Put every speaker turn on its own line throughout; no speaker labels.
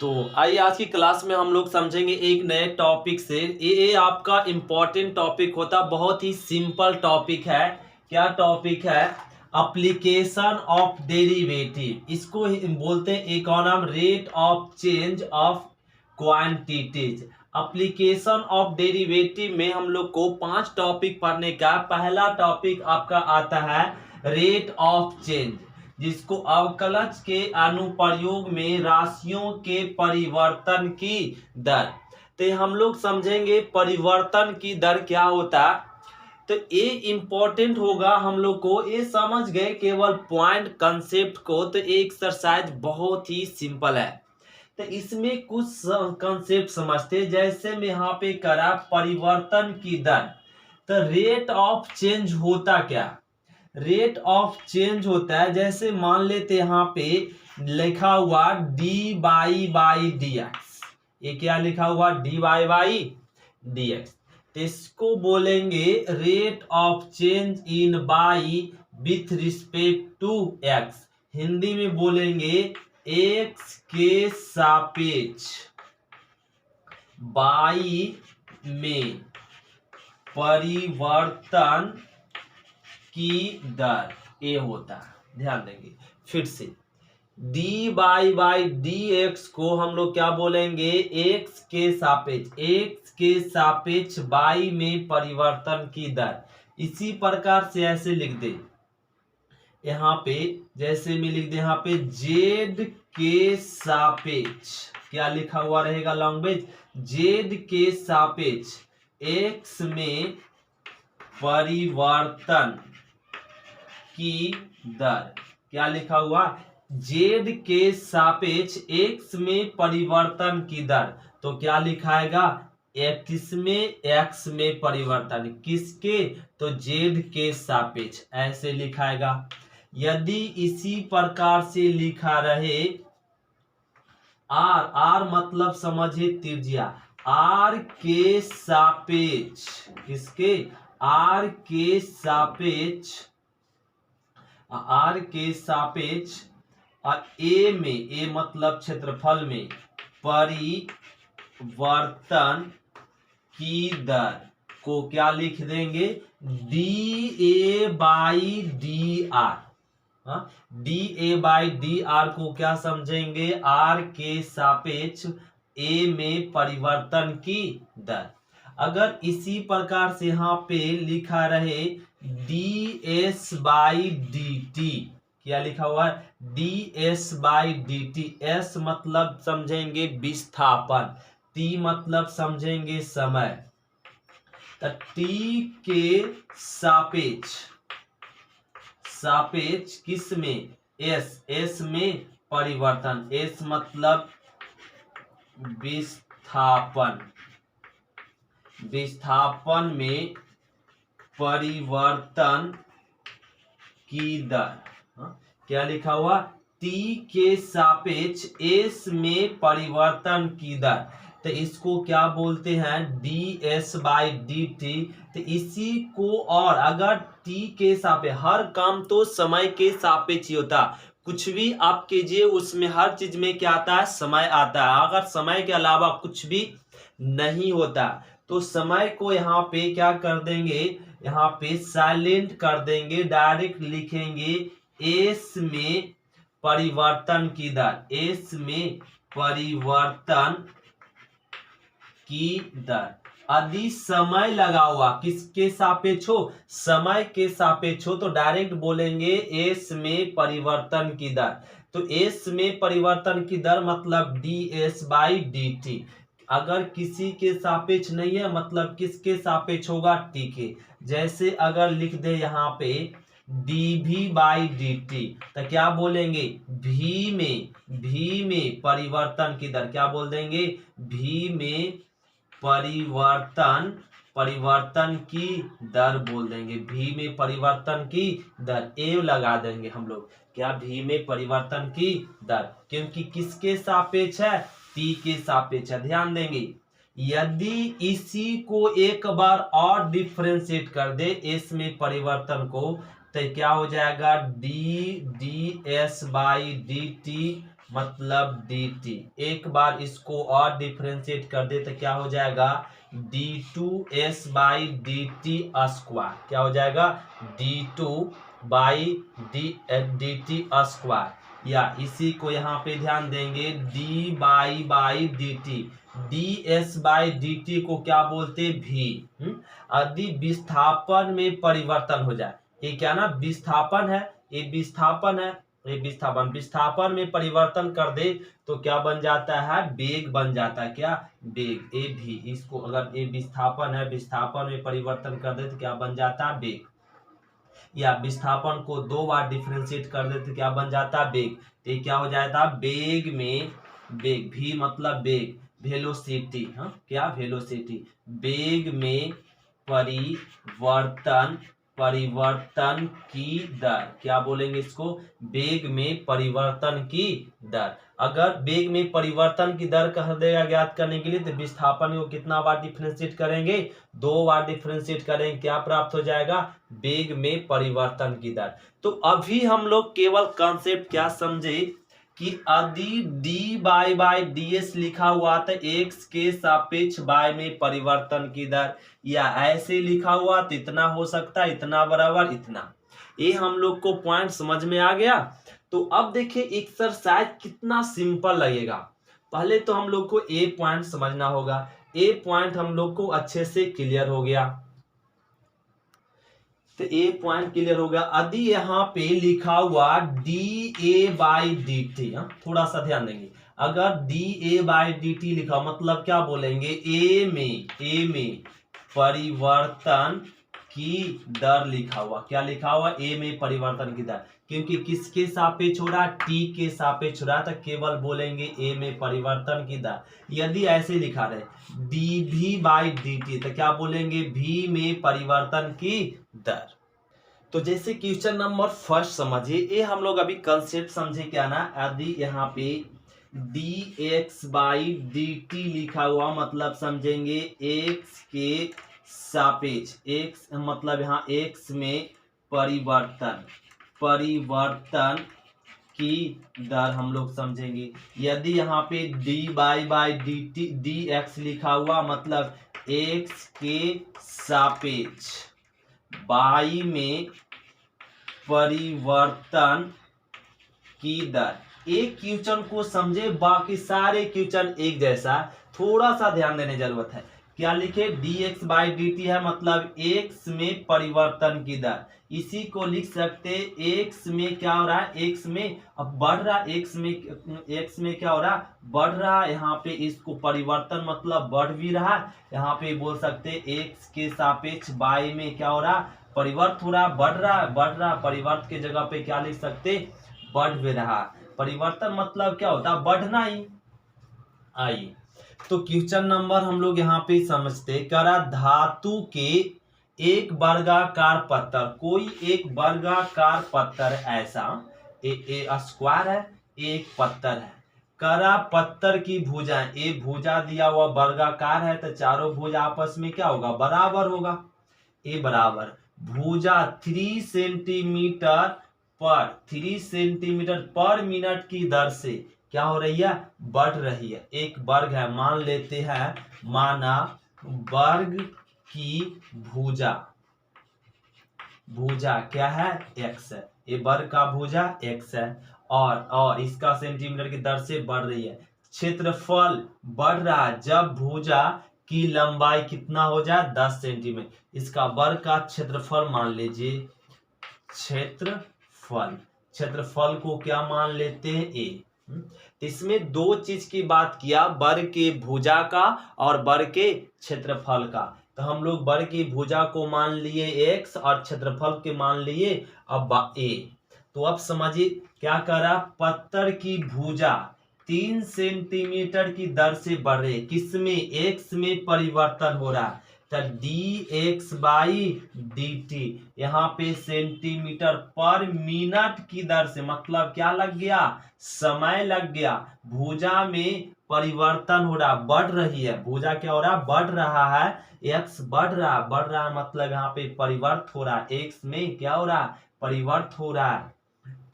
तो आइए आज की क्लास में हम लोग समझेंगे एक नए टॉपिक से। ये आपका इम्पोर्टेंट टॉपिक होता, बहुत ही सिंपल टॉपिक है। क्या टॉपिक है? Application of derivative. इसको बोलते हैं इकोनॉम rate of change of quantities. Application of derivative में हम लोग को 5 टॉपिक पढ़ने का। पहला टॉपिक आपका आता है रेट ऑफ चेंज, जिसको अवकलज के अनुप्रयोग में राशियों के परिवर्तन की दर। तो हम लोग समझेंगे परिवर्तन की दर क्या होता है। तो ये इंपॉर्टेंट होगा हम लोग को। ये समझ गए केवल पॉइंट कंसेप्ट को, तो ये एक्सरसाइज बहुत ही सिंपल है। तो इसमें कुछ कंसेप्ट समझते, जैसे मैं यहाँ पे करा परिवर्तन की दर। तो रेट ऑफ चेंज होता क्या? रेट ऑफ चेंज होता है, जैसे मान लेते यहाँ पे लिखा हुआ d y by d x. ये क्या लिखा हुआ? D y by d x. तो इसको बोलेंगे rate of change in y with respect to x. Hindi में बोलेंगे एक्स के सापेक्ष बाई में परिवर्तन की दर ए होता है। ध्यान देंगे फिर से, डी बाई डी एक्स को हम लोग क्या बोलेंगे? एक्स के सापेक्ष बाई में परिवर्तन की दर। इसी प्रकार से ऐसे लिख दे यहाँ पे, जैसे मैं लिख दे यहाँ पे जेड के सापेक्ष, क्या लिखा हुआ रहेगा लैंग्वेज? जेड के सापेक्ष एक्स में परिवर्तन की दर। क्या लिखा हुआ? जेड के सापेक्ष एक्स में परिवर्तन की दर। तो क्या लिखाएगा? किसमें? एक्स में परिवर्तन। किसके? तो जेड के सापेक्ष, ऐसे लिखाएगा। यदि इसी प्रकार से लिखा रहे आर मतलब समझे त्रिज्या, आर के सापेक्ष, किसके? आर के सापेक्ष, आर के सापेक्ष ए में, ए मतलब क्षेत्रफल में परिवर्तन की दर को क्या लिख देंगे? D A by D R. D A by D R को क्या समझेंगे? आर के सापेक्ष ए में परिवर्तन की दर। अगर इसी प्रकार से यहाँ पे लिखा रहे D S by d T, क्या लिखा हुआ है? D S by d T. S मतलब समझेंगे विस्थापन, टी मतलब समझेंगे समय। तो टी के सापेक्ष किस में? एस में परिवर्तन। एस मतलब विस्थापन में परिवर्तन की दर। क्या लिखा हुआ? टी के सापेक्ष एस में परिवर्तन की दर। तो इसको क्या बोलते हैं? D S by d T. तो इसी को, और अगर टी के सापेक्ष, हर काम तो समय के सापेक्ष ही होता। कुछ भी आप कीजिए उसमें हर चीज में क्या आता है? समय आता है। अगर समय के अलावा कुछ भी नहीं होता तो समय को यहाँ पे क्या कर देंगे? यहाँ पे साइलेंट कर देंगे, डायरेक्ट लिखेंगे एस में परिवर्तन की दर। एस में परिवर्तन की दर। यदि समय लगा हुआ किसके सापेक्ष हो? समय के सापेक्ष हो, तो डायरेक्ट बोलेंगे एस में परिवर्तन की दर। तो एस में परिवर्तन की दर मतलब D S by d T. अगर किसी के सापेक्ष नहीं है मतलब किसके सापेक्ष होगा? टी के। जैसे अगर लिख दे यहाँ पे डी भी बाई डी टी, तो क्या बोलेंगे? भी में परिवर्तन की दर। क्या बोल देंगे? भी में परिवर्तन की दर बोल देंगे। भी में परिवर्तन की दर, ए लगा देंगे हम लोग। क्या? भी में परिवर्तन की दर, क्योंकि किसके सापेक्ष है? टी के सापेक्ष है। ध्यान देंगे, यदि इसी को एक बार और डिफरेंशिएट कर दे एस में परिवर्तन को, तो क्या हो जाएगा? D S by d T मतलब dt। एक बार इसको और डिफरेंशिएट कर दे तो क्या हो जाएगा, d2s by d T square. क्या हो जाएगा, d2 by d T square. या इसी को यहाँ पे ध्यान देंगे, d by d T, D S by d T को क्या बोलते, भी। यदि विस्थापन में परिवर्तन हो जाए, ये क्या ना विस्थापन है, ये विस्थापन है, ये विस्थापन में परिवर्तन कर दे तो क्या बन जाता है, वेग बन जाता है। क्या, वेग। ए भी, इसको अगर ये विस्थापन है, विस्थापन में परिवर्तन कर दे तो क्या बन जाता है, वेग। या विस्थापन को दो बार डिफरेंशिएट कर दे तो क्या बन जाता है, वेग। तो ये क्या हो जाता है, वेग में, वेग भी मतलब वेग, वेलोसिटी। हाँ, क्या, वेलोसिटी। वेग में परिवर्तन, परिवर्तन की दर, क्या बोलेंगे इसको, वेग में परिवर्तन की दर। अगर वेग में परिवर्तन की दर कह देगा ज्ञात करने के लिए तो विस्थापन को कितना बार डिफरेंशिएट करेंगे, दो बार डिफरेंशिएट करेंगे, क्या प्राप्त हो जाएगा, वेग में परिवर्तन की दर। तो अभी हम लोग केवल कॉन्सेप्ट क्या समझे कि यदि d बाई डी एस लिखा हुआ था x के सापेक्ष y में परिवर्तन की दर, या ऐसे लिखा हुआ तो इतना हो सकता है, इतना बराबर इतना। ये हम लोग को पॉइंट समझ में आ गया। तो अब देखिए एक्सरसाइज कितना सिंपल लगेगा। पहले तो हम लोग को ए पॉइंट समझना होगा। ए पॉइंट हम लोग को अच्छे से क्लियर हो गया। तो ए पॉइंट क्लियर हो गया। यदि यहाँ पे लिखा हुआ D A by d T, थोड़ा सा ध्यान देंगे, अगर D A by d T लिखा मतलब क्या बोलेंगे, ए में परिवर्तन की दर लिखा हुआ। क्या लिखा हुआ, ए में परिवर्तन की दर, क्योंकि किसके सापेक्ष हो रहा, टी के सापेक्ष हो रहा, तो केवल बोलेंगे ए में परिवर्तन की दर। यदि ऐसे लिखा रहे डी भी बाई डी टी तो क्या बोलेंगे, भी में परिवर्तन की दर। तो जैसे क्वेश्चन नंबर फर्स्ट समझिए, ये हम लोग अभी कंसेप्ट समझे क्या ना, यदि यहाँ पे D x by d T लिखा हुआ मतलब समझेंगे एक्स के सापेक्ष, एक्स मतलब यहाँ एक्स में परिवर्तन, परिवर्तन की दर हम लोग समझेंगे। यदि यहाँ पे D by d T D x लिखा हुआ मतलब एक्स के सापेक्ष y में परिवर्तन की दर। एक क्वेश्चन को समझे, बाकी सारे क्वेश्चन एक जैसा, थोड़ा सा ध्यान देने जरूरत है। क्या लिखे, dx बाई डी टी है मतलब x में परिवर्तन की दर। इसी को लिख सकते x में क्या हो रहा है, x में अब बढ़ रहा, x में क्या हो रहा, बढ़ रहा। यहाँ पे इसको परिवर्तन मतलब बढ़ भी रहा। यहाँ पे बोल सकते x के सापेक्ष y में क्या हो रहा, परिवर्त हो रहा, बढ़ रहा, बढ़ रहा। परिवर्त के जगह पे क्या लिख सकते, बढ़ भी रहा। परिवर्तन मतलब क्या होता, बढ़ना ही। आइए तो क्वेश्चन नंबर हम लोग यहाँ पे समझते, करा धातु के एक वर्गाकार पत्थर, कोई एक वर्गाकार पत्थर ऐसा, ए स्क्वायर है, एक पत्थर है, करा पत्थर की भुजा, ए भुजा दिया हुआ वर्गाकार है तो चारों भुजा आपस में क्या होगा, बराबर होगा। ए बराबर भुजा 3 सेंटीमीटर पर मिनट की दर से क्या हो रही है, बढ़ रही है। एक वर्ग है, मान लेते हैं, माना वर्ग की भुजा, भुजा क्या है, x है, ये वर्ग का भुजा x है, और इसका सेंटीमीटर की दर से बढ़ रही है। क्षेत्रफल बढ़ रहा है जब भुजा की लंबाई कितना हो जाए, 10 सेंटीमीटर। इसका वर्ग का क्षेत्रफल मान लीजिए, क्षेत्रफल, क्षेत्रफल को क्या मान लेते हैं, a। इसमें दो चीज की बात किया, वर्ग के भुजा का और वर्ग के क्षेत्रफल का। तो हम लोग वर्ग की भुजा को मान लिए x और क्षेत्रफल के मान लिए अब a। तो अब समझिए क्या करा, पत्थर की भुजा 3 सेंटीमीटर की दर से बढ़ रही है, किसमें, x में परिवर्तन हो रहा है। तो dx बाई dt, यहाँ पे सेंटीमीटर पर मिनट की दर से, मतलब क्या लग गया, समय लग गया। भुजा में परिवर्तन हो रहा, बढ़ रही है, भुजा क्या हो रहा, बढ़ रहा है, x बढ़ रहा मतलब यहाँ पे परिवर्त हो रहा है, x में क्या हो रहा, परिवर्त हो रहा है,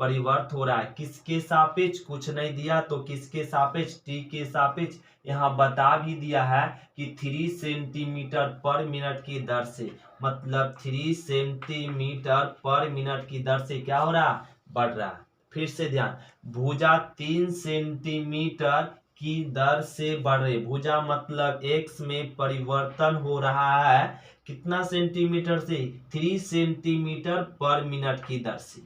परिवर्त हो रहा है। किसके सापेक्ष, कुछ नहीं दिया तो किसके सापेक्ष, टी के सापेक्ष। यहाँ बता भी दिया है कि 3 सेंटीमीटर पर मिनट की दर से, मतलब 3 सेंटीमीटर पर मिनट की दर से क्या हो रहा, बढ़ रहा है। फिर से ध्यान, भुजा 3 सेंटीमीटर की दर से बढ़ रही, भुजा मतलब एक्स में परिवर्तन हो रहा है कितना सेंटीमीटर से, 3 सेंटीमीटर पर मिनट की दर से।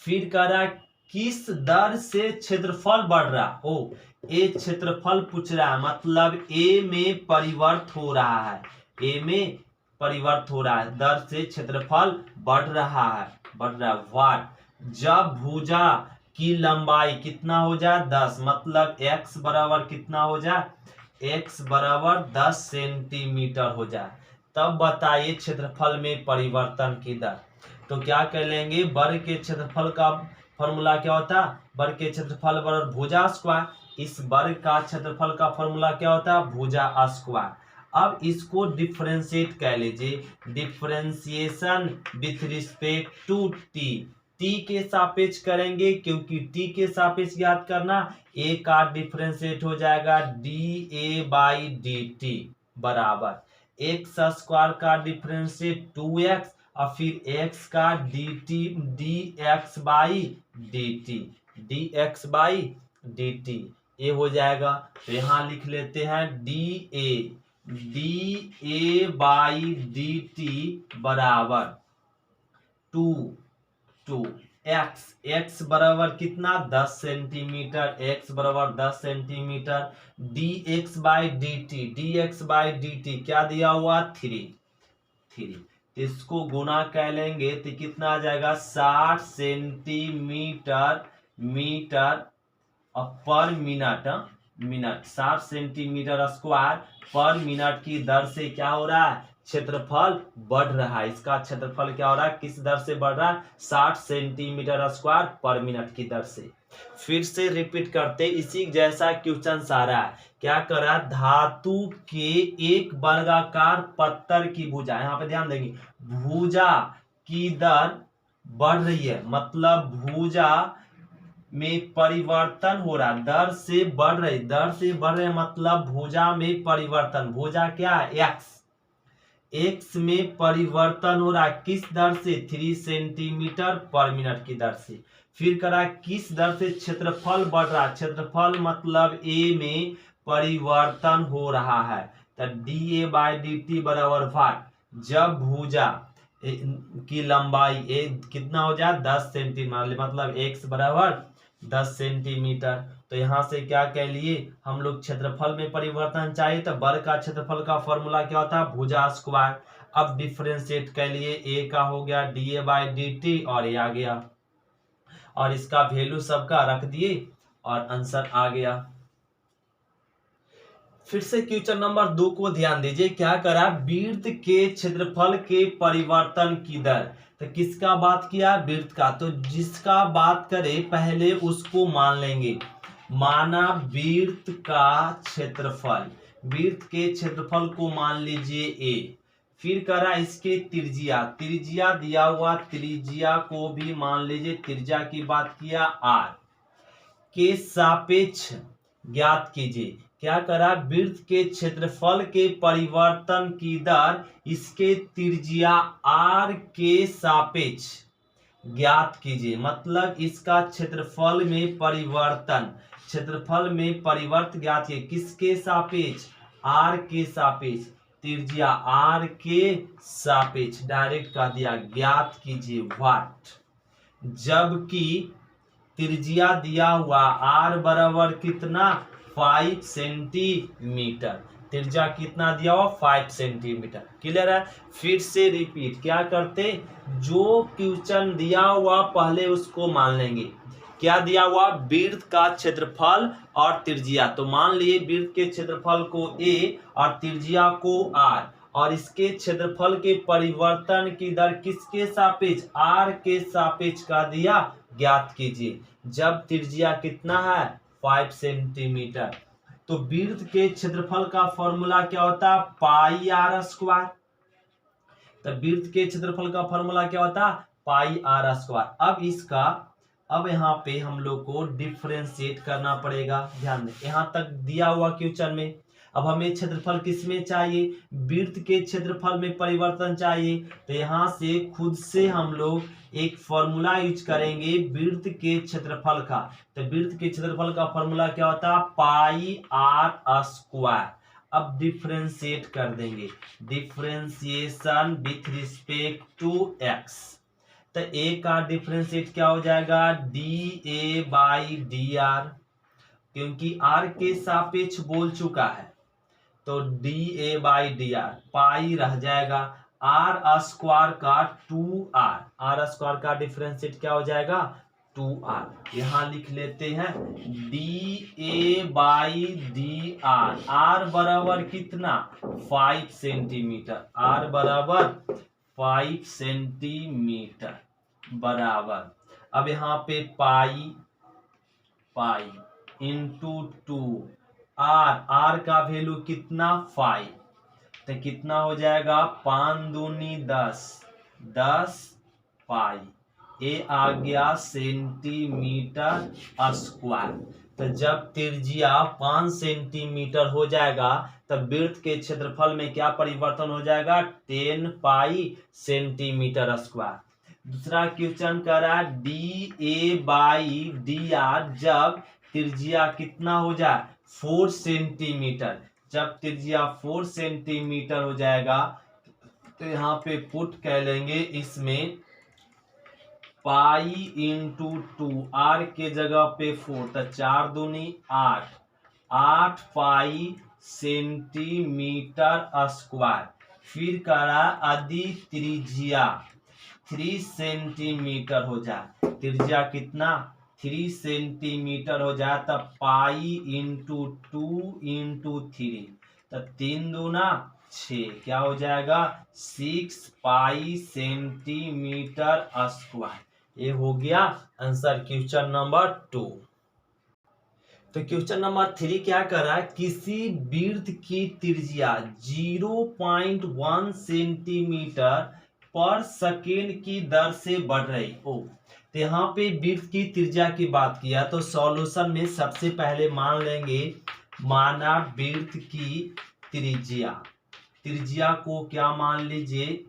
फिर कह रहा किस दर से क्षेत्रफल बढ़ रहा, ओ ए क्षेत्रफल पूछ रहा है, मतलब ए में परिवर्त हो रहा है, ए में परिवर्त हो रहा है, दर से क्षेत्रफल बढ़ रहा है, बढ़ रहा है। वाट, जब भुजा की लंबाई कितना हो जाए 10, मतलब x बराबर कितना हो जाए, x बराबर 10 सेंटीमीटर हो जाए, तब बताइए क्षेत्रफल में परिवर्तन की दर। तो क्या कह लेंगे, वर्ग के क्षेत्रफल का फॉर्मूला क्या होता है, वर्ग के क्षेत्रफल बराबर भुजा स्क्वायर। इस वर्ग का क्षेत्रफल का फॉर्मूला क्या होता है, भुजा स्क्वायर। अब इसको डिफरेंशिएट कह लीजिए, differentiation with respect to t, t के सापेक्ष करेंगे, क्योंकि टी के सापेक्ष ज्ञात करना, ए का डिफरेंशिएट हो जाएगा D A by d T बराबर एक्स स्क्वायर का डिफरेंशिएट 2x और फिर x का D T D x by d T, D x by d T, ये हो जाएगा। तो यहाँ लिख लेते हैं d A by d T बराबर 2 x बराबर कितना 10 सेंटीमीटर, x बराबर 10 centimetre, D x by d T क्या दिया हुआ 3, इसको गुना कह लेंगे तो कितना आ जाएगा 60 सेंटीमीटर पर मिनट 60 सेंटीमीटर स्क्वायर पर मिनट की दर से क्या हो रहा है, क्षेत्रफल बढ़ रहा है। इसका क्षेत्रफल क्या हो रहा है, किस दर से बढ़ रहा है, 60 सेंटीमीटर स्क्वायर पर मिनट की दर से। फिर से रिपीट करते, इसी जैसा क्वेश्चन सारा है। क्या करा, धातु के एक वर्गाकार पत्थर की भुजा, यहाँ पे ध्यान देंगे, भुजा की दर बढ़ रही है, मतलब भुजा में परिवर्तन हो रहा, दर से बढ़ रही मतलब भुजा में परिवर्तन, भुजा क्या है एक्स में परिवर्तन हो रहा है, किस दर से 3 सेंटीमीटर पर मिनट की दर से। फिर करा किस दर से क्षेत्रफल बढ़ रहा है, क्षेत्रफल मतलब ए में परिवर्तन हो रहा है, तो D A by d T बराबर वाट, जब भुजा की लंबाई ए कितना हो जाए 10 सेंटीमीटर, मतलब x बराबर 10 सेंटीमीटर। तो यहाँ से क्या कह लिए हम लोग, क्षेत्रफल में परिवर्तन चाहिए तो वर्ग का क्षेत्रफल का फॉर्मूला क्या होता है, भुजा स्क्वायर। अब डिफरेंशिएट कर लिए, a का हो गया D A by d t और ये आ गया, और इसका वैल्यू सबका रख दिए और आंसर आ गया। फिर से क्वेश्चन नंबर 2 को ध्यान दीजिए, क्या करा, वृत्त के क्षेत्रफल के परिवर्तन की दर, तो किसका बात किया, वृत्त का, तो जिसका बात करे पहले उसको मान लेंगे। माना वृत्त का क्षेत्रफल, वृत्त के क्षेत्रफल को मान लीजिए a, फिर करा इसके त्रिज्या दिया हुआ, त्रिज्या को भी मान लीजिए, त्रिज्या की बात किया r के सापेक्ष ज्ञात कीजिए। क्या करा, वृत्त के क्षेत्रफल के परिवर्तन की दर इसके त्रिज्या r के सापेक्ष ज्ञात कीजिए, मतलब इसका क्षेत्रफल में परिवर्तन, क्षेत्रफल में परिवर्त ज्ञात कीजिए, किसके सापेक्ष, r के सापेक्ष, त्रिज्या r के सापेक्ष डायरेक्ट कर दिया, ज्ञात कीजिए वाट, जबकि त्रिज्या दिया हुआ r बराबर कितना 5 सेंटीमीटर, त्रिज्या कितना दिया हुआ 5 सेंटीमीटर, क्लियर है। फिर से रिपीट, क्या करते, जो क्वेश्चन दिया हुआ पहले उसको मान लेंगे। क्या दिया हुआ, वृत्त का क्षेत्रफल और त्रिज्या, तो मान लिए वृत्त के क्षेत्रफल को a और त्रिज्या को r, और इसके क्षेत्रफल के परिवर्तन की दर किसके सापेक्ष, r के सापेक्ष का दिया, ज्ञात कीजिए, जब त्रिज्या कितना है 5 सेंटीमीटर। तो वृत्त के क्षेत्रफल का फॉर्मूला क्या होता है, पाई r स्क्वायर, तो वृत्त के क्षेत्रफल का फॉर्मूला क्या होता है, पाई आर स्क्वायर। अब यहाँ पे हम लोग को डिफ्रेंशिएट करना पड़ेगा। ध्यान दें, यहाँ तक दिया हुआ क्वेश्चन में। अब हमें क्षेत्रफल किसमें चाहिए, वृत्त के क्षेत्रफल में परिवर्तन चाहिए। तो यहाँ से खुद से हम लोग एक फॉर्मूला यूज करेंगे वृत्त के क्षेत्रफल का। तो वृत्त के क्षेत्रफल का फॉर्मूला क्या होता है, पाई आर स्क्वायर। अब डिफ्रेंशिएट कर देंगे, differentiation with respect to X. तो ए का डिफ्रेंशिएट क्या हो जाएगा, D A by D R, क्योंकि आर के सापेक्ष बोल चुका है। तो D A by D R, pi रह जाएगा, आर स्क्वायर का 2r, आर स्क्वायर का डिफरेंशिएट क्या हो जाएगा 2r। यहां लिख लेते हैं d A by D r, r बराबर कितना 5 सेंटीमीटर, आर बराबर 5 सेंटीमीटर बराबर। अब यहाँ पे पाई इंटू 2, आर का वैल्यू कितना 5, तो कितना हो जाएगा 5 दूनी 10, 10 पाई। ए आ गया सेंटीमीटर स्क्वायर। तो जब त्रिज्या 5 सेंटीमीटर हो जाएगा तब वृत्त के क्षेत्रफल में क्या परिवर्तन हो जाएगा 10 पाई सेंटीमीटर स्क्वायर। दूसरा क्वेश्चन कह रहा है D A by D R, जब त्रिज्या कितना हो जाए 4 सेंटीमीटर, जब त्रिज्या 4 सेंटीमीटर हो जाएगा तो यहाँ पे पुट कह लेंगे इसमें पाई इंटू 2, आर के जगह पे 4, तो 4 दूनी 8, 8 पाई सेंटीमीटर स्क्वायर। फिर करा यदि त्रिज्या 3 सेंटीमीटर हो जाए, त्रिज्या कितना 3 सेंटीमीटर हो जाए तब पाई इंटू 2 इंटू 3, तो 3 दूना 6, क्या हो जाएगा 6 पाई सेंटीमीटर स्क्वायर। ये हो गया आंसर क्वेश्चन नंबर 2। तो क्वेश्चन नंबर 3 क्या कर रहा है, किसी वृत्त की त्रिज्या 0.1 सेंटीमीटर पर सेकेंड की दर से बढ़ रही हो। तो यहाँ पे वृत्त की त्रिज्या की बात किया तो सॉल्यूशन में सबसे पहले मान लेंगे, माना वृत्त की त्रिज्या को क्या मान लीजिए,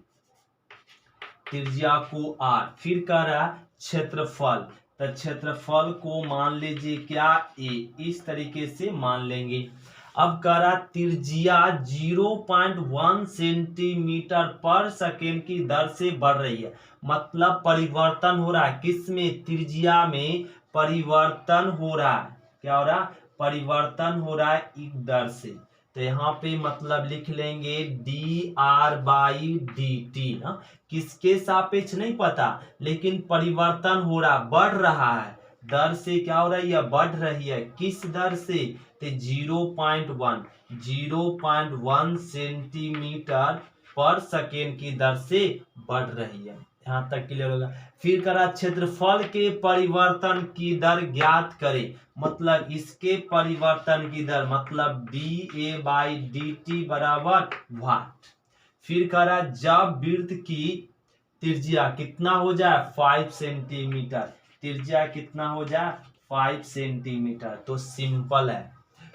त्रिज्या को r। फिर कह रहा क्षेत्रफल, तो क्षेत्रफल को मान लीजिए क्या a, इस तरीके से मान लेंगे। अब कह रहा त्रिज्या 0.1 सेंटीमीटर पर सेकेंड की दर से बढ़ रही है, मतलब परिवर्तन हो रहा है किसमें, त्रिज्या में परिवर्तन हो रहा है। क्या हो रहा है, परिवर्तन हो रहा है एक दर से। तो यहाँ पे मतलब लिख लेंगे D R by d T, किसके सापेक्ष नहीं पता लेकिन परिवर्तन हो रहा, बढ़ रहा है, दर से क्या हो रही है बढ़ रही है, किस दर से, तो 0.1 सेंटीमीटर पर सेकेंड की दर से बढ़ रही है। यहाँ तक क्लियर होगा। फिर करा क्षेत्रफल के परिवर्तन की दर ज्ञात करें, मतलब इसके परिवर्तन की दर मतलब D A by d T बराबर वाट। फिर करा जब वृत्त की त्रिज्या कितना हो जाए 5 सेंटीमीटर, त्रिज्या कितना हो जाए 5 सेंटीमीटर, तो सिंपल है।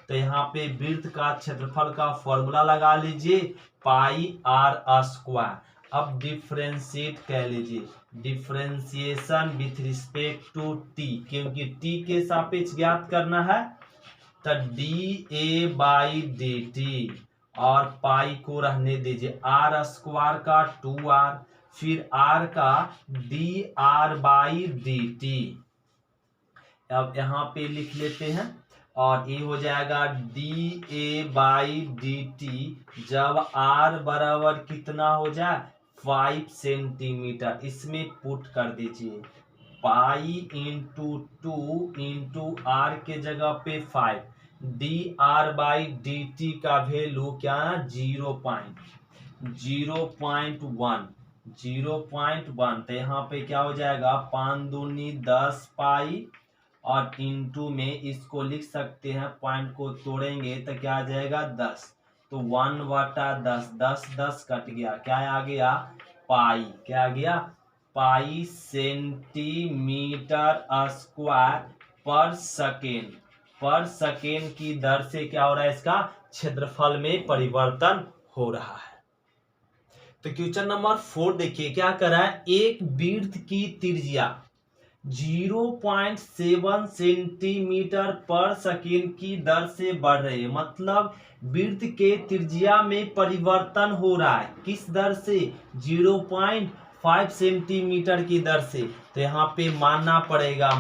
तो यहाँ पे वृत्त का क्षेत्रफल का फॉर्मूला लगा लीजिए पाई आर स्क्वायर। अब डिफ्रेंशिएट कह लीजिए, differentiation with respect to t, क्योंकि टी के सापेक्ष ज्ञात करना है। तो D A by d t और पाई को रहने दीजिए, आर स्क्वायर का 2r, फिर r का D R by d T. अब यहाँ पे लिख लेते हैं और ये हो जाएगा D A by d T, जब r बराबर कितना हो जाए 5 सेंटीमीटर, इसमें पुट कर दीजिए पाई इंटू 2 इंटू आर के जगह पे 5, D R by d T का वैल्यू क्या 0.1, तो यहाँ पे क्या हो जाएगा 5 दूनी 10 पाई और इंटू में इसको लिख सकते हैं, पॉइंट को तोड़ेंगे तो क्या आ जाएगा 10, तो 1/10, 10 10 कट गया, क्या आ गया पाई, क्या आ गया पाई सेंटीमीटर स्क्वायर पर सेकेंड की दर से क्या हो रहा है, इसका क्षेत्रफल में परिवर्तन हो रहा है। तो क्वेश्चन नंबर 4 देखिए क्या कर रहा है, एक वृत्त की त्रिज्या 0.7 सेंटीमीटर पर सेकेंड की दर से बढ़ रही है। मतलब वृत्त के त्रिज्या में परिवर्तन हो रहा है, किस दर से, 0.5 सेंटीमीटर की दर से। तो यहाँ पे मानना पड़ेगा,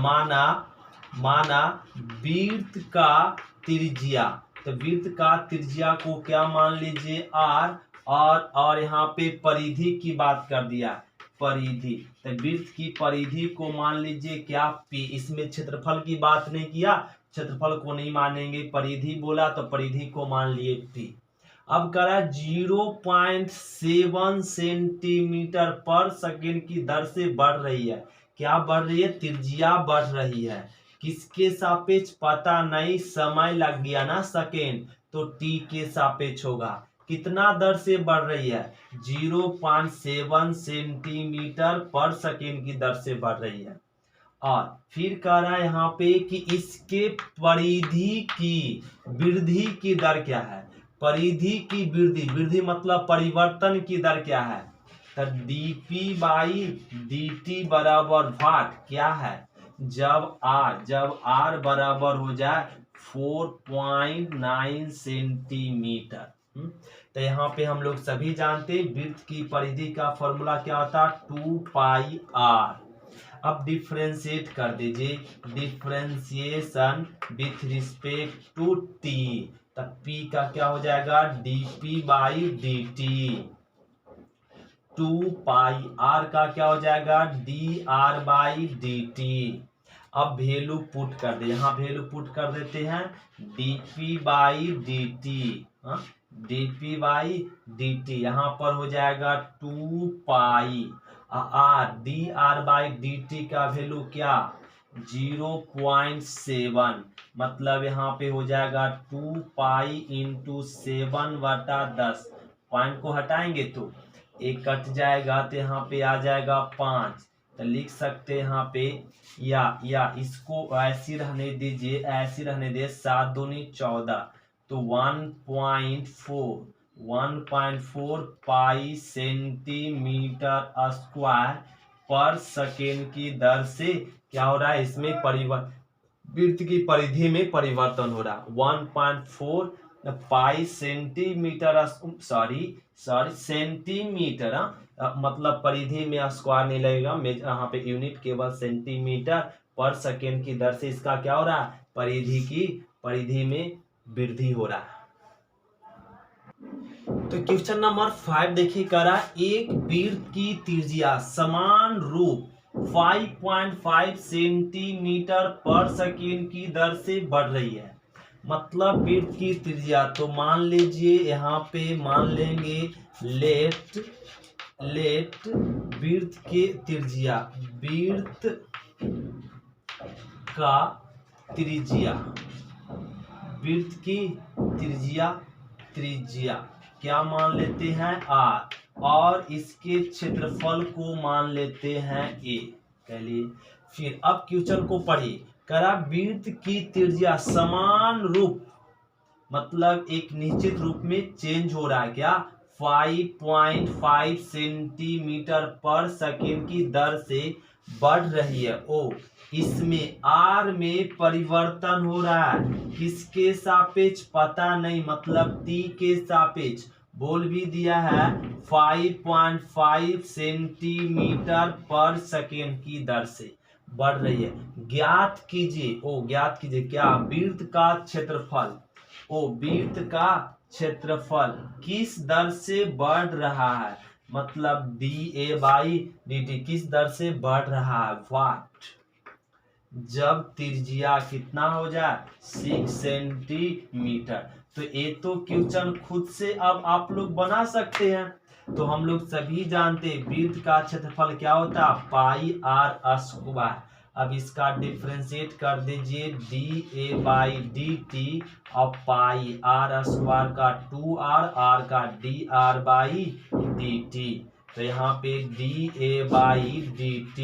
माना वृत्त का त्रिज्या, तो वृत्त का त्रिज्या को क्या मान लीजिए, r, और यहाँ पे परिधि की बात कर दिया, परिधि, तो वृत्त की परिधि को मान लीजिए क्या, p। इसमें क्षेत्रफल की बात नहीं किया, क्षेत्रफल को नहीं मानेंगे, परिधि बोला तो परिधि को मान लिए p। अब करा 0.7 सेंटीमीटर पर सेकेंड की दर से बढ़ रही है। क्या बढ़ रही है, त्रिज्या बढ़ रही है, किसके सापेक्ष पता नहीं, समय लग गया ना सेकेंड, तो t के सापेक्ष होगा। कितना दर से बढ़ रही है, 0.7 सेंटीमीटर पर सेकेंड की दर से बढ़ रही है। और फिर कह रहा है यहाँ पे कि इसके परिधि की वृद्धि की दर क्या है, परिधि की वृद्धि मतलब परिवर्तन की दर क्या है, तो dp/dt बराबर भाग क्या है, जब r बराबर हो जाए 4.9 सेंटीमीटर। तो यहाँ पे हम लोग सभी जानते हैं वृत्त की परिधि का फॉर्मूला क्या होता है, 2πr। अब डिफरेंशिएट कर दीजिए, differentiation with respect to t, तब p का क्या हो जाएगा, dp/dt, 2πr का क्या हो जाएगा, dr/dt। अब वैल्यू पुट कर दे, यहाँ वैल्यू पुट कर देते हैं, dp/dt, dp/dt यहाँ पर हो जाएगा 2π, dr/dt का वैल्यू क्या, 0.7, मतलब यहाँ पे हो जाएगा 2π × 7/10। पॉइंट को हटाएंगे तो एक कट जाएगा, तो यहाँ पे आ जाएगा 5, तो लिख सकते हैं यहाँ पे, या इसको ऐसी रहने दीजिए, ऐसी रहने दे, 7 दूनी 14, तो 1.4 पाई सेंटीमीटर स्क्वायर पर सेकेंड की दर से क्या हो रहा है, इसमें वृत्त की परिधि में परिवर्तन हो रहा है। 1.4 पाई सेंटीमीटर, सेंटीमीटर, मतलब परिधि में स्क्वायर नहीं लगेगा, यहाँ पे यूनिट केवल सेंटीमीटर पर सेकेंड की दर से इसका क्या हो रहा है, परिधि में वृद्धि हो रहा है। तो क्वेश्चन नंबर 5 देखिए करा, एक वृत्त की त्रिज्या समान रूप 5.5 सेंटीमीटर पर सेकेंड की दर से बढ़ रही है। मतलब वृत्त की त्रिज्या, तो मान लीजिए यहाँ पे मान लेंगे लेट वृत्त की त्रिज्या, वृत्त का त्रिज्या, वृत्त की त्रिज्या क्या मान लेते हैं, r, और इसके क्षेत्रफल को मान लेते हैं a। चलिए फिर अब क्वेश्चन को पढ़िए, करा वृत्त की त्रिज्या समान रूप, मतलब एक निश्चित रूप में चेंज हो रहा है, क्या, 5.5 सेंटीमीटर पर सेकेंड की दर से बढ़ रही है। इसमें r में परिवर्तन हो रहा है, किसके सापेक्ष पता नहीं, मतलब t के सापेक्ष, बोल भी दिया है 5.5 सेंटीमीटर पर सेकेंड की दर से बढ़ रही है। ज्ञात कीजिए क्या, वृत्त का क्षेत्रफल, वृत्त का क्षेत्रफल किस दर से बढ़ रहा है, मतलब dA/dt किस दर से बढ़ रहा है, वाट, जब त्रिज्या कितना हो जाए 6 सेंटीमीटर। तो ये तो क्वेश्चन खुद से अब आप लोग बना सकते हैं। तो हम लोग सभी जानते हैं वृत्त का क्षेत्रफल क्या होता है, πr²। अब इसका डिफरेंशिएट कर दीजिए, dA/dt और πr² का 2r, r का dr/dt। तो यहाँ पे dA/dt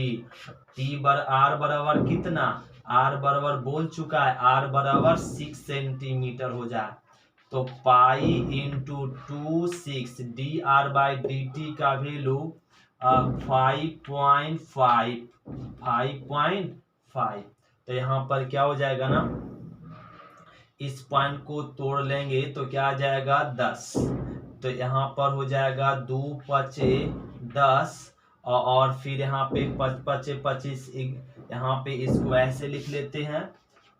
आर बराबर कितना, आर बराबर बोल चुका है, आर बराबर 6 सेंटीमीटर हो जाए तो पाई इंटू 2 6 dr/dt का वैल्यू 5.5 तो यहाँ पर क्या हो जाएगा ना, इस पॉइंट को तोड़ लेंगे तो क्या आ जाएगा 10, तो यहाँ पर हो जाएगा 2 पचे 10 और फिर यहाँ पे 5 पचे 25, यहाँ पे इसको ऐसे लिख लेते हैं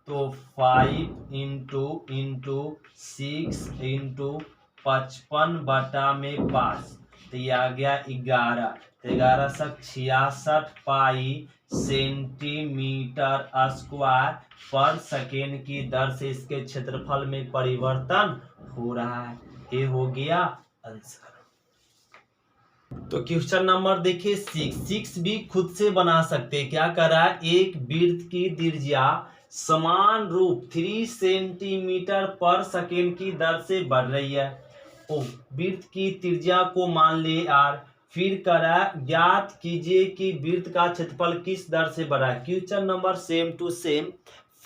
तो 5 इंटू 6 इंटू 55/5 तो ये आ गया 11, तो 11 सक 66 पाई सेंटीमीटर स्क्वायर पर सेकेंड की दर से इसके क्षेत्रफल में परिवर्तन हो रहा है। ये हो गया आंसर। तो क्वेश्चन नंबर देखिए 6 भी खुद से बना सकते हैं। क्या कर रहा है, एक वृत्त की त्रिज्या समान रूप 3 सेंटीमीटर पर सेकेंड की दर से बढ़ रही है। वृत्त की त्रिज्या को मान ले r, फिर करा ज्ञात कीजिए कि वृत्त का क्षेत्रफल किस दर से बढ़ा है। Question number same to same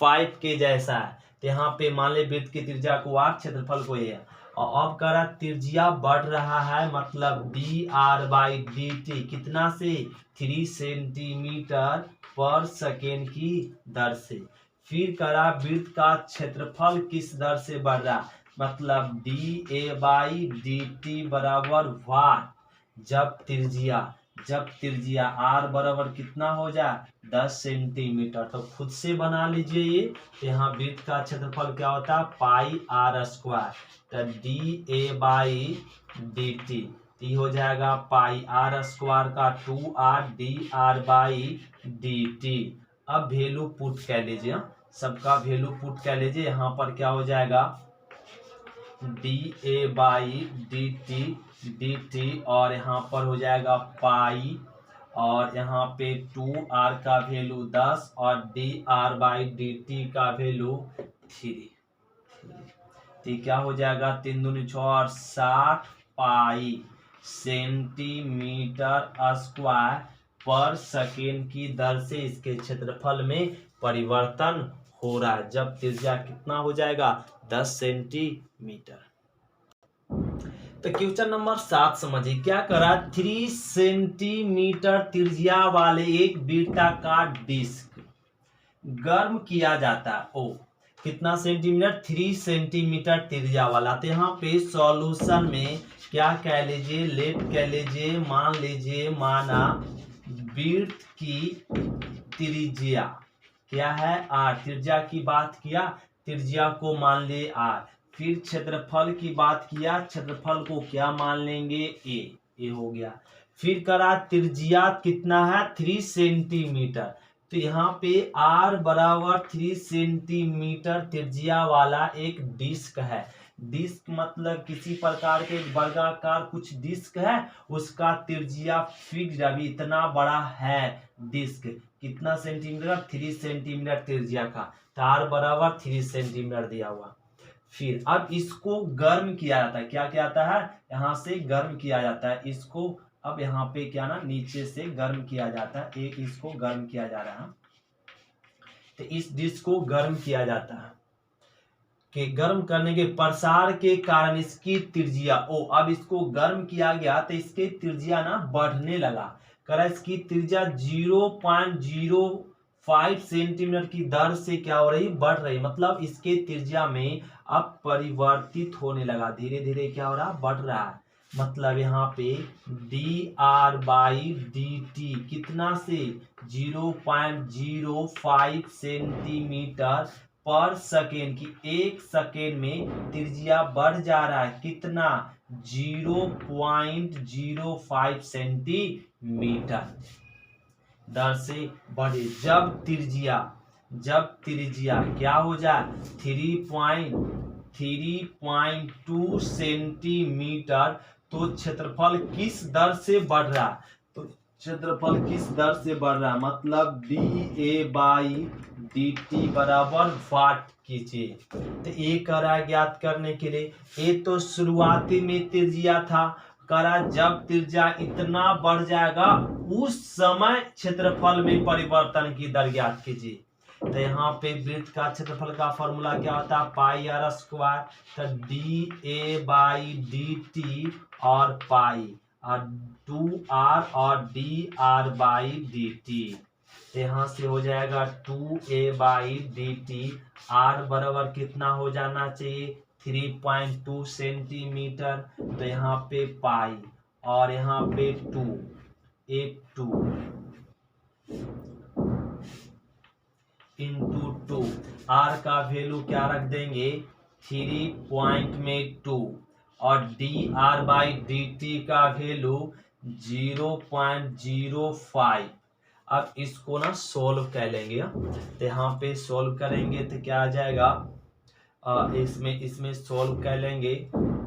5 के जैसा है। तो यहाँ पे मान ले वृत्त की त्रिज्या को r, क्षेत्रफल को ये, और अब करा त्रिज्या बढ़ रहा है मतलब dr/dt कितना से 3 सेंटीमीटर पर सेकेंड की दर से। फिर करा वृत्त का क्षेत्रफल किस दर से बढ़ रहा मतलब dA/dt बराबर वाट, जब त्रिज्या r बराबर कितना हो जाए 10 सेंटीमीटर। तो खुद से बना लीजिए ये। तो यहाँ वृत्त का क्षेत्रफल क्या होता है पाई r स्क्वायर, तो dA/dt हो जाएगा पाई r स्क्वायर का 2r dr/dt। अब वैल्यू पुट कर लीजिए, सबका वैल्यू पुट कर लीजिए। यहाँ पर क्या हो जाएगा dA/dt और यहाँ पर हो जाएगा पाई और यहाँ पे 2r का वैल्यू 10 और dr/dt का वैल्यू 3। तो क्या हो जाएगा 3 दूनी 6 और 60 पाई सेंटीमीटर स्क्वायर पर सेकेंड की दर से इसके क्षेत्रफल में परिवर्तन हो रहा है जब त्रिज्या कितना हो जाएगा 10 सेंटीमीटर। तो क्वेश्चन नंबर 7 समझिए। क्या करा 3 सेंटीमीटर त्रिज्या वाले एक वृत्ताकार डिस्क गर्म किया जाता है। कितना सेंटीमीटर 3 सेंटीमीटर त्रिज्या वाला। तो यहाँ पे सॉल्यूशन में क्या कह लीजिए, लेट कह लीजिए, मान लीजिए माना वृत्त की त्रिज्या क्या है r, त्रिज्या की बात किया, त्रिज्या को मान ले r, फिर क्षेत्रफल की बात किया, क्षेत्रफल को क्या मान लेंगे a हो गया। फिर करा त्रिज्या कितना है 3 सेंटीमीटर, तो यहाँ पे r बराबर 3 सेंटीमीटर त्रिज्या वाला एक डिस्क है। डिस्क मतलब किसी प्रकार के वर्गाकार कुछ डिस्क है, उसका त्रिज्या फिक्स अभी इतना बड़ा है। डिस्क कितना सेंटीमीटर 3 सेंटीमीटर त्रिज्या का, तो r बराबर 3 सेंटीमीटर दिया हुआ। फिर अब इसको गर्म किया जाता है, क्या क्या आता है यहाँ से गर्म किया जाता है इसको। अब यहाँ पे क्या ना नीचे से गर्म किया जाता है, एक इसको गर्म किया जा रहा है। तो इस डिस्क को गर्म किया जाता है कि गर्म करने के प्रसार के कारण इसकी त्रिज्या अब इसको गर्म किया गया तो इसकी त्रिज्या ना बढ़ने लगा। करा इसकी त्रिज्या 0.05 सेंटीमीटर की दर से क्या हो रही बढ़ रही, मतलब इसके त्रिज्या में अब परिवर्तित होने लगा, धीरे धीरे क्या हो रहा बढ़ रहा है। मतलब यहाँ पे dr/dt कितना से 0.05 सेंटीमीटर पर सेकेंड की, एक सेकेंड में त्रिज्या बढ़ जा रहा है कितना 0.05 सेंटीमीटर दर से बढ़े। जब त्रिज्या क्या हो जाए 3.2 सेंटीमीटर, तो क्षेत्रफल किस दर से बढ़ रहा है, तो क्षेत्रफल किस दर से बढ़ रहा है मतलब dA/dt बराबर वाट कीजिए। तो ये करा ज्ञात करने के लिए, ये तो शुरुआती में त्रिज्या था, करा जब त्रिज्या इतना बढ़ जाएगा उस समय क्षेत्रफल में परिवर्तन की दर ज्ञात कीजिए। तो यहाँ पे वृत्त का क्षेत्रफल का फॉर्मूला क्या होता है, पाई आर स्क्वायर, तो D A by d t और पाई और 2r और D R by d T. यहाँ से हो जाएगा 2a by d T, are बराबर कितना हो जाना चाहिए 3.2 सेंटीमीटर, तो यहाँ पे पाई और यहाँ पे 2 इंटू 2, आर का वैल्यू क्या रख देंगे 3.2 और D R by d T का वैल्यू 0.05। अब इसको ना सोल्व कर लेंगे, तो यहाँ पे सोल्व करेंगे तो क्या आ जाएगा, इसमें सोल्व कर लेंगे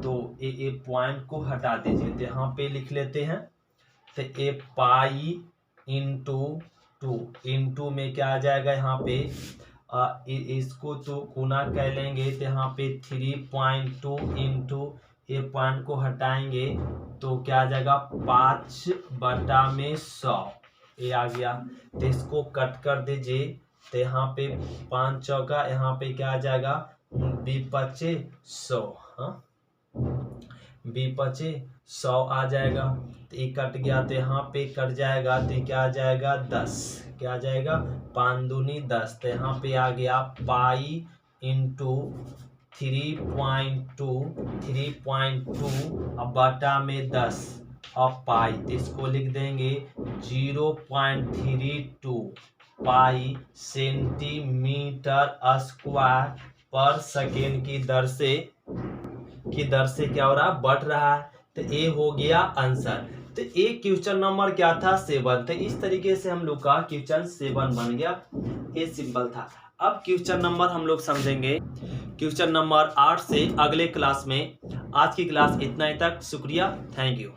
तो ए पॉइंट को हटा दीजिए, तो यहाँ पे लिख लेते हैं, तो ए पाई इंटू 2 इंटू में क्या आ जाएगा यहाँ पे इसको तो गुना कर लेंगे, तो यहाँ पे 3.2 इंटू ए पॉइंट को हटाएंगे तो क्या आ जाएगा 5/100 ये आ गया। तो इसको कट कर दीजिए, तो यहाँ पे 5 चौका यहाँ पे क्या आ जाएगा 2×5=100, हाँ 2×5=100 आ जाएगा। तो ये कट गया, तो यहाँ पे कट जाएगा, तो क्या आ जाएगा 10, क्या आ जाएगा 5 दूनी 10, तो यहाँ पे आ गया पाई इंटू 3.2 अब बटा में 10 और पाई, तो इसको लिख देंगे 0.32 पाई सेंटीमीटर स्क्वायर पर सेकेंड की दर से क्या हो रहा है बढ़ रहा है। तो ये हो गया आंसर। तो एक क्वेश्चन नंबर क्या था 7, तो इस तरीके से हम लोग का क्वेश्चन 7 बन गया, ये सिंपल था। अब क्वेश्चन नंबर हम लोग समझेंगे क्वेश्चन नंबर 8 से अगले क्लास में। आज की क्लास इतना ही तक, शुक्रिया, थैंक यू।